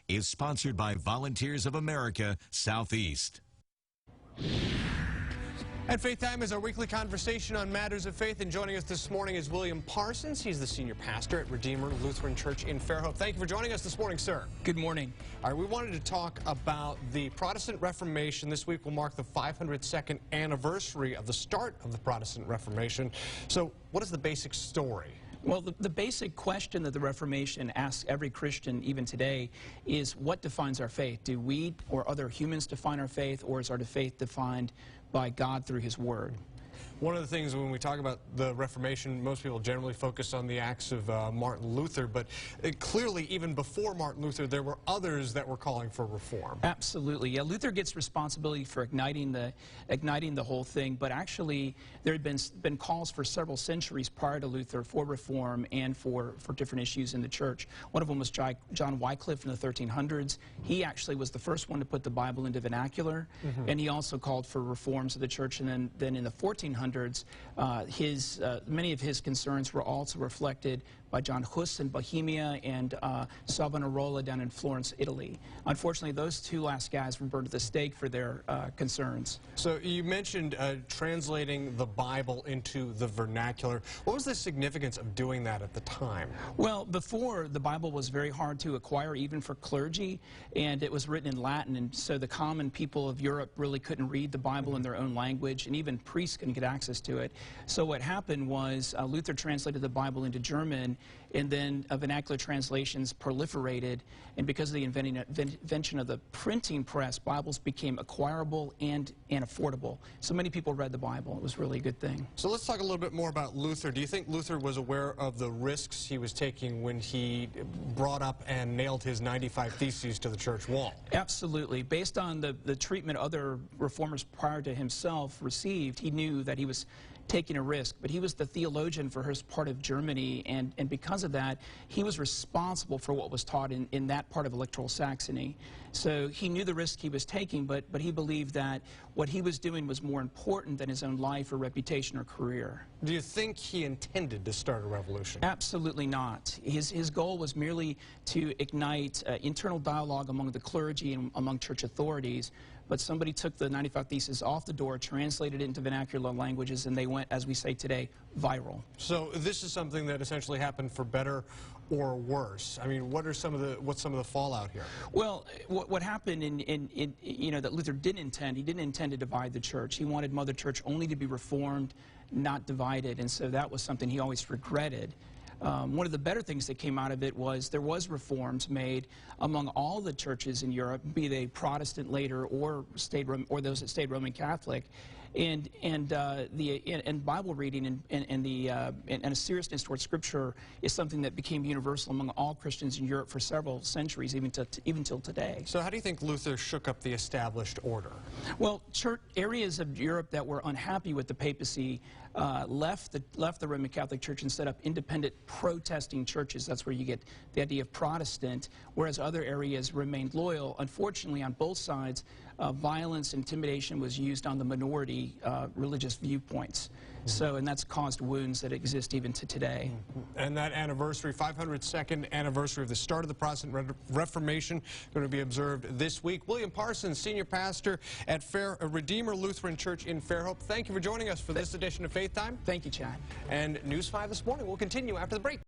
is sponsored by Volunteers of America Southeast. And Faith Time is our weekly conversation on matters of faith, and joining us this morning is William Parsons. He's the senior pastor at Redeemer Lutheran Church in Fairhope. Thank you for joining us this morning, sir. Good morning. All right, we wanted to talk about the Protestant Reformation. This week will mark the 502nd anniversary of the start of the Protestant Reformation. So what is the basic story? Well, the basic question that the Reformation asks every Christian, even today, is what defines our faith? Do we or other humans define our faith, or is our faith defined by God through His Word? One of the things when we talk about the Reformation, most people generally focus on the acts of Martin Luther, but clearly even before Martin Luther, there were others that were calling for reform. Absolutely. Yeah, Luther gets responsibility for igniting the whole thing, but actually there had been calls for several centuries prior to Luther for reform and for different issues in the church. One of them was John Wycliffe in the 1300s. He actually was the first one to put the Bible into vernacular, and he also called for reforms of the church. And then in the 1400s, many of his concerns were also reflected by John Hus in Bohemia and Savonarola down in Florence, Italy. Unfortunately, those two last guys were burned at the stake for their concerns. So you mentioned translating the Bible into the vernacular. What was the significance of doing that at the time? Well, before, the Bible was very hard to acquire, even for clergy, and it was written in Latin, and so the common people of Europe really couldn't read the Bible in their own language, and even priests couldn't get access to it. So what happened was Luther translated the Bible into German, and then vernacular translations proliferated, and because of the invention of the printing press, Bibles became acquirable and affordable. So many people read the Bible. It was really a good thing. So let's talk a little bit more about Luther. Do you think Luther was aware of the risks he was taking when he brought up and nailed his 95 Theses to the church wall? Absolutely. Based on the treatment other reformers prior to himself received, he knew that he was taking a risk, but he was the theologian for his part of Germany, and because of that, he was responsible for what was taught in that part of electoral Saxony. So he knew the risk he was taking, but he believed that what he was doing was more important than his own life or reputation or career. Do you think he intended to start a revolution? Absolutely not. His goal was merely to ignite internal dialogue among the clergy and among church authorities, but somebody took the 95 Theses off the door, translated it into vernacular languages, and they went, as we say today, viral. So this is something that essentially happened for better or worse. I mean, what's some of the fallout here? Well, what happened that Luther didn't intend, he didn't intend to divide the church. He wanted Mother Church only to be reformed, not divided, and so that was something he always regretted. One of the better things that came out of it was there was reforms made among all the churches in Europe, be they Protestant later or those that stayed Roman Catholic, and Bible reading and a seriousness towards Scripture is something that became universal among all Christians in Europe for several centuries, even till today. So how do you think Luther shook up the established order? Well, areas of Europe that were unhappy with the papacy left the Roman Catholic Church and set up independent protesting churches. That's where you get the idea of Protestant, whereas other areas remained loyal. Unfortunately, on both sides, violence, intimidation was used on the minority religious viewpoints. And that's caused wounds that exist even to today. And that anniversary, 502nd anniversary of the start of the Protestant Reformation, going to be observed this week. William Parsons, senior pastor at Redeemer Lutheran Church in Fairhope. Thank you for joining us for this edition of Faith Time. Thank you, Chad. And News 5 this morning will continue after the break.